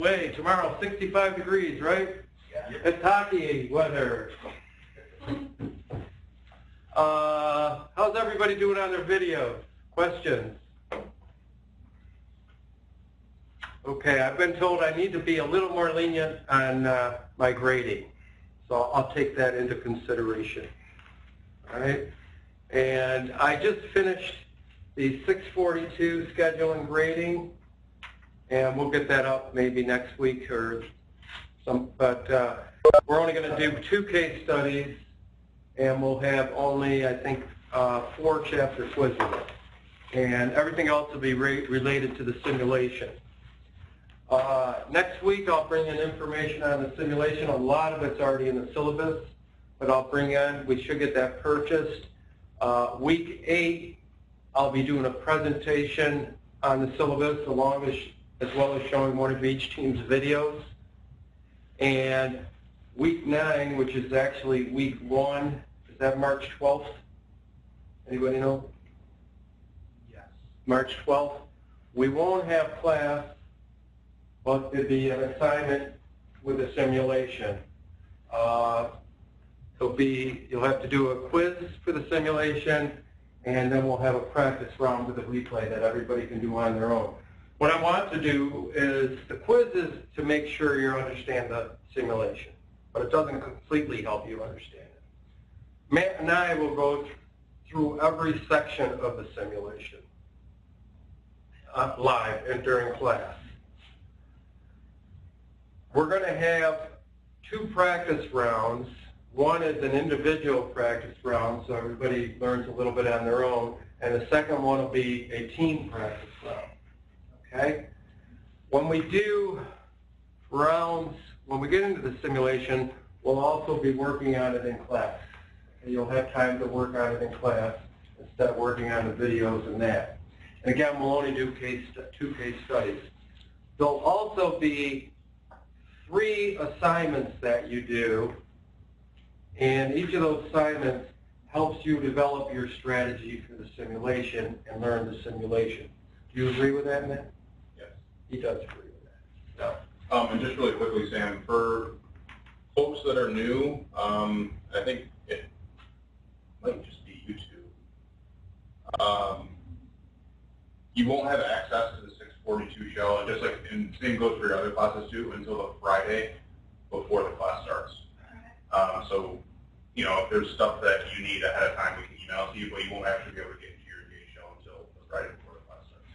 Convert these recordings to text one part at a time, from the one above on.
Way tomorrow, 65 degrees, right? Yeah. It's hockey weather. How's everybody doing on their video? Questions? Okay, I've been told I need to be a little more lenient on my grading, so I'll take that into consideration. All right, and I just finished the 642 schedule and grading, and we'll get that up maybe next week or some. But we're only going to do 2 case studies, and we'll have only, I think, 4 chapter quizzes, and everything else will be related to the simulation. Next week I'll bring in information on the simulation. A lot of it's already in the syllabus, but I'll bring in, we should get that purchased. Week 8 I'll be doing a presentation on the syllabus as well as showing one of each team's videos. And week 9, which is actually week 1, is that March 12th? Anybody know? Yes. March 12th. We won't have class, but it'll be an assignment with a simulation. You'll have to do a quiz for the simulation, and then we'll have a practice round with a replay that everybody can do on their own. What I want to do is, the quiz is to make sure you understand the simulation, but it doesn't completely help you understand it. Matt and I will go through every section of the simulation live and during class. We're going to have 2 practice rounds. One is an individual practice round, so everybody learns a little bit on their own, and the second one will be a team practice round. Okay? When we do rounds, when we get into the simulation, we'll also be working on it in class. And you'll have time to work on it in class instead of working on the videos and that. And again, we'll only do 2 case studies. There'll also be 3 assignments that you do, and each of those assignments helps you develop your strategy for the simulation and learn the simulation. Do you agree with that, Matt? Yes. He does agree with that. No. And just really quickly, Sam, for folks that are new, I think it might just be YouTube. You won't have access to the 642 shell, and just like, and same goes for your other classes too, until the Friday before the class starts. So, you know, if there's stuff that you need ahead of time, we can email to you, but you won't actually be able to get into your engaged shell until the Friday before the class starts.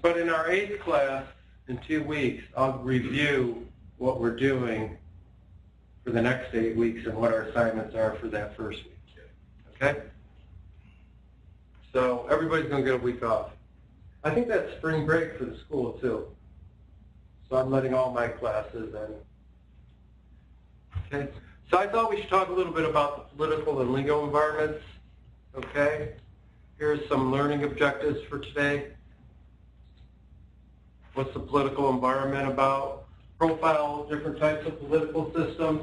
But in our 8th class, in 2 weeks, I'll review what we're doing for the next 8 weeks and what our assignments are for that first week. Okay? So everybody's going to get a week off. I think that's spring break for the school too. So I'm letting all my classes in. Okay? So I thought we should talk a little bit about the political and legal environments. Okay? Here's some learning objectives for today. What's the political environment about? Profile different types of political systems.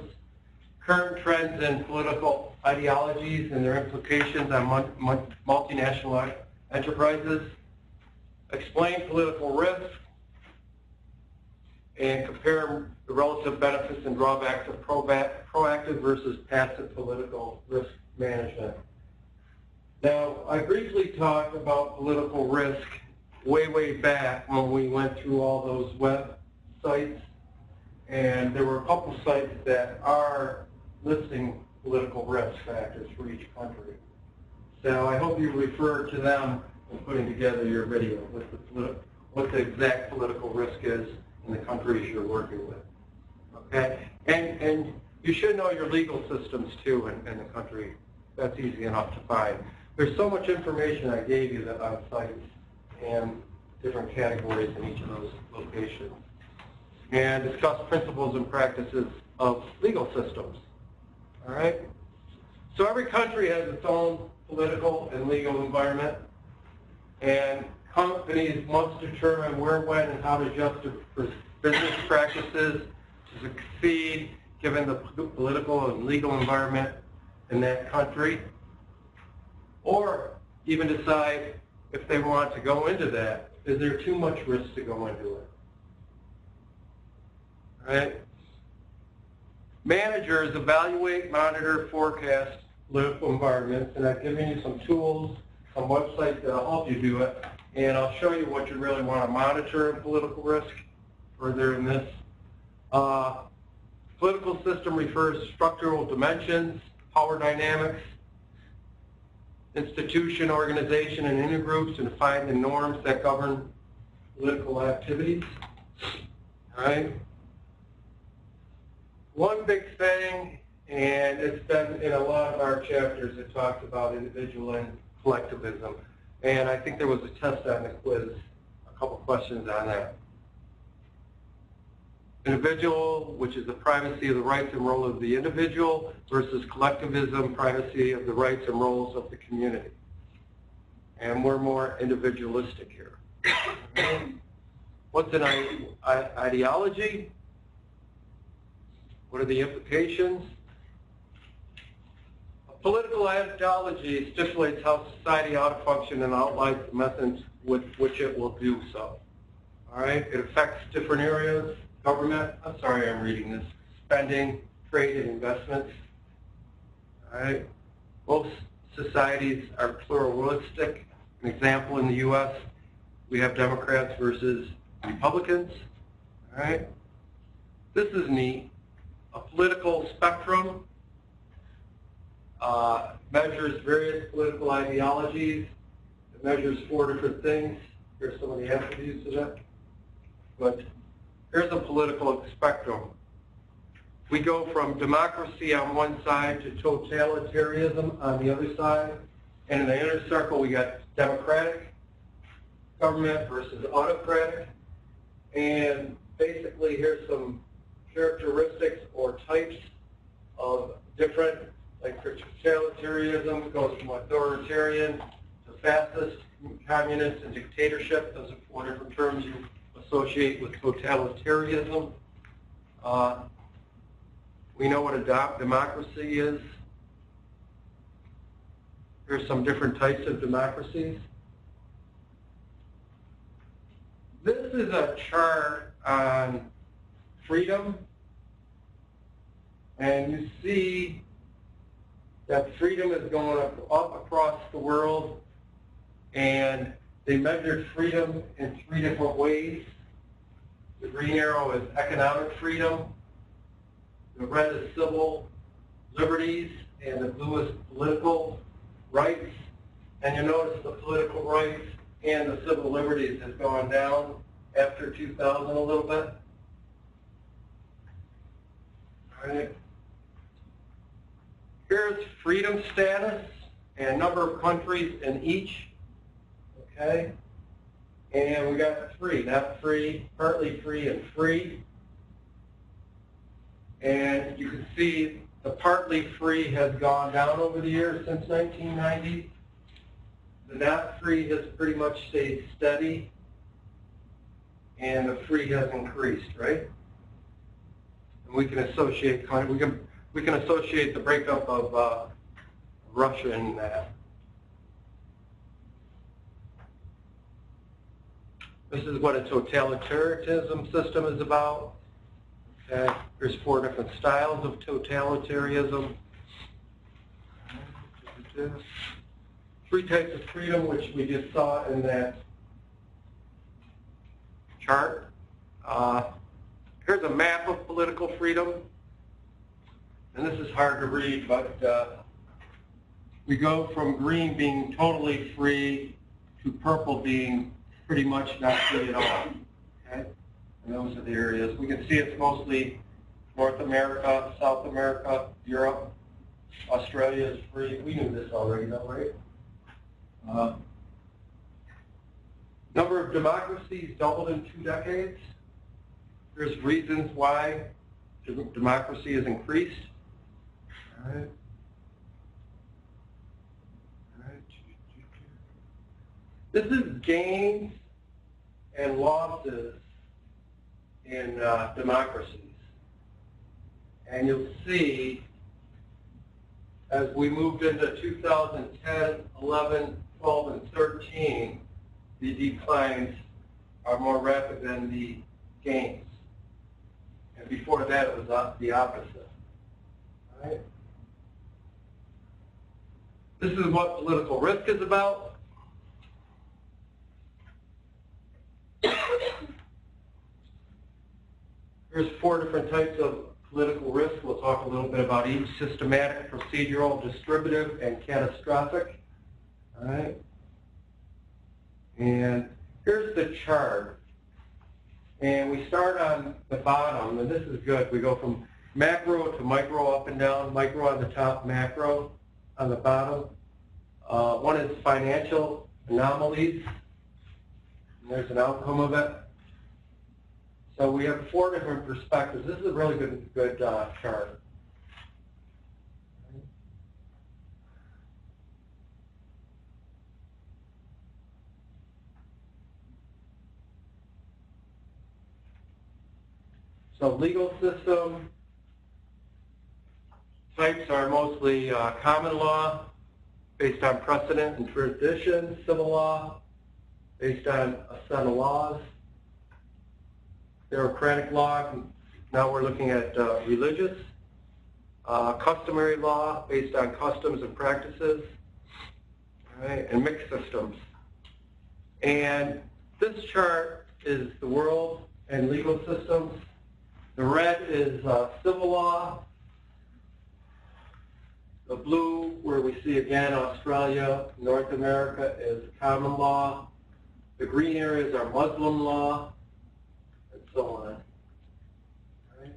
Current trends in political ideologies and their implications on multinational enterprises. Explain political risk, and compare the relative benefits and drawbacks of proactive versus passive political risk management. Now, I briefly talked about political risk way back when we went through all those websites, and there were a couple sites that are listing political risk factors for each country. So I hope you refer to them when putting together your video, what the exact political risk is in the countries you're working with. Okay? And you should know your legal systems too in the country. That's easy enough to find. There's so much information I gave you that on sites and different categories in each of those locations. And discuss principles and practices of legal systems. All right? So every country has its own political and legal environment, and companies must determine where, when, and how to adjust their business practices to succeed given the political and legal environment in that country, or even decide if they want to go into that. Is there too much risk to go into it? right? Managers evaluate, monitor, forecast political environments, and I've given you some tools, some websites that'll help you do it, and I'll show you what you really want to monitor in political risk further in this. Political system refers to structural dimensions, power dynamics, institution, organization, and intergroups, and define the norms that govern political activities. All right. One big thing, and it's been in a lot of our chapters, it talks about individual and collectivism. And I think there was a test on the quiz, a couple questions on that. Individual, which is the privacy of the rights and role of the individual, versus collectivism, privacy of the rights and roles of the community. And we're more individualistic here. What's an ideology? What are the implications? A political ideology stipulates how society ought to function and outlines the methods with which it will do so. All right, it affects different areas. Government, I'm sorry I'm reading this, spending, trade, and investments. All right. Most societies are pluralistic. An example in the U.S., we have Democrats versus Republicans. All right. This is neat. A political spectrum measures various political ideologies. It measures 4 different things. Here's some of the attributes of it. But here's a political spectrum. We go from democracy on one side to totalitarianism on the other side. And in the inner circle, we got democratic government versus autocratic. And basically, here's some characteristics or types of different, like totalitarianism goes from authoritarian to fascist, communist, and dictatorship. Those are 4 different terms you associate with totalitarianism. We know what a democracy is. Here's some different types of democracies. This is a chart on freedom, and you see that freedom is going up across the world, and they measured freedom in 3 different ways. The green arrow is economic freedom, the red is civil liberties, and the blue is political rights. And you notice the political rights and the civil liberties has gone down after 2000 a little bit. All right. Here's freedom status and number of countries in each. Okay. And we got 3, not free, partly free, and free. And you can see the partly free has gone down over the years since 1990. The not free has pretty much stayed steady, and the free has increased, right? And we can associate we can associate the breakup of Russia in that. This is what a totalitarianism system is about. Okay, there's 4 different styles of totalitarianism. 3 types of freedom, which we just saw in that chart. Here's a map of political freedom. And this is hard to read, but we go from green being totally free to purple being pretty much not free at all. Okay? And those are the areas. We can see it's mostly North America, South America, Europe. Australia is free. We knew this already, though, right? Number of democracies doubled in 2 decades. There's reasons why democracy has increased. All right. This is gains and losses in democracies. And you'll see as we moved into 2010, 11, 12, and 13, the declines are more rapid than the gains. And and before that it was the opposite. All right? This is what political risk is about. Here's 4 different types of political risk. We'll talk a little bit about each: systematic, procedural, distributive, and catastrophic. All right. And here's the chart. And we start on the bottom, and this is good. We go from macro to micro, up and down. Micro on the top, macro on the bottom. One is financial anomalies. And there's an outcome of it. So we have 4 different perspectives. This is a really good chart. So legal system types are mostly common law, based on precedent and tradition, civil law, based on a set of laws, bureaucratic law, now we're looking at religious, customary law, based on customs and practices, right, and mixed systems. And this chart is the world and legal systems. The red is civil law. The blue, where we see again Australia, North America, is common law. The green areas are Muslim law, and so on. All right.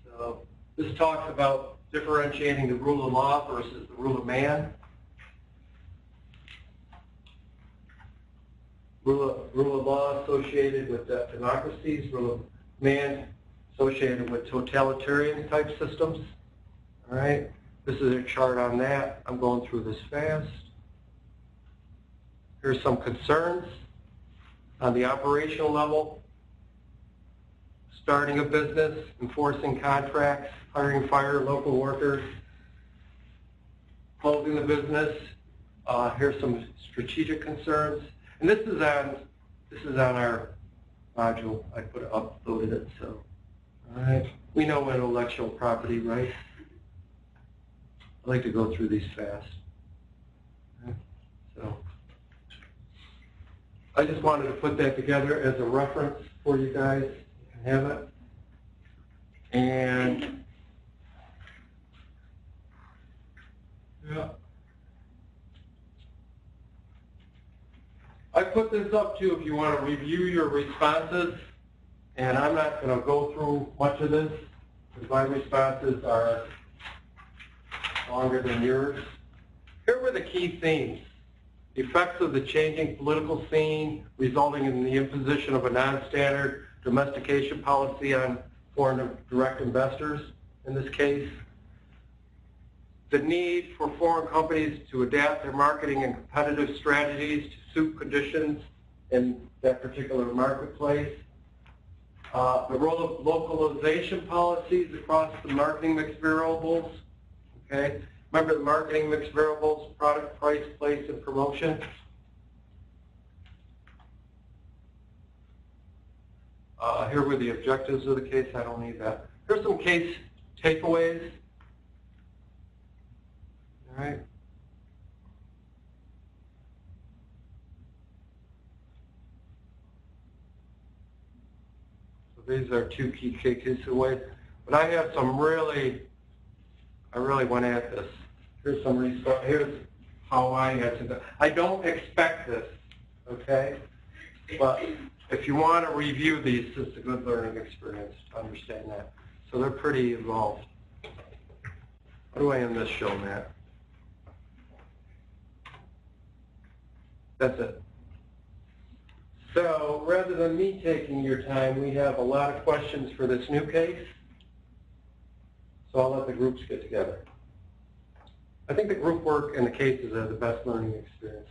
So this talks about differentiating the rule of law versus the rule of man. Rule of law associated with democracies, rule of man associated with totalitarian type systems. All right, this is a chart on that. I'm going through this fast. Here's some concerns on the operational level. Starting a business, enforcing contracts, hiring, fire local workers, closing the business. Here's some strategic concerns. And this is on our module. I uploaded it, so all right. We know intellectual property rights. I like to go through these fast. Okay. So I just wanted to put that together as a reference for you guys. You can have it. And yeah. I put this up too if you want to review your responses, and I'm not going to go through much of this because my responses are longer than yours. Here were the key themes. The effects of the changing political scene resulting in the imposition of a non-standard domestication policy on foreign direct investors in this case. The need for foreign companies to adapt their marketing and competitive strategies to suit conditions in that particular marketplace. The role of localization policies across the marketing mix variables. Okay. Remember the marketing mix variables: product, price, place, and promotion. Here were the objectives of the case. I don't need that. Here's some case takeaways. All right. So these are 2 key takeaways. But I have some I really went at this. Here's some response. Here's how I answered that. I don't expect this, okay? But if you want to review these, it's a good learning experience to understand that. So they're pretty involved. How do I end this show, Matt? That's it. So rather than me taking your time, we have a lot of questions for this new case. So I'll let the groups get together. I think the group work and the cases are the best learning experience.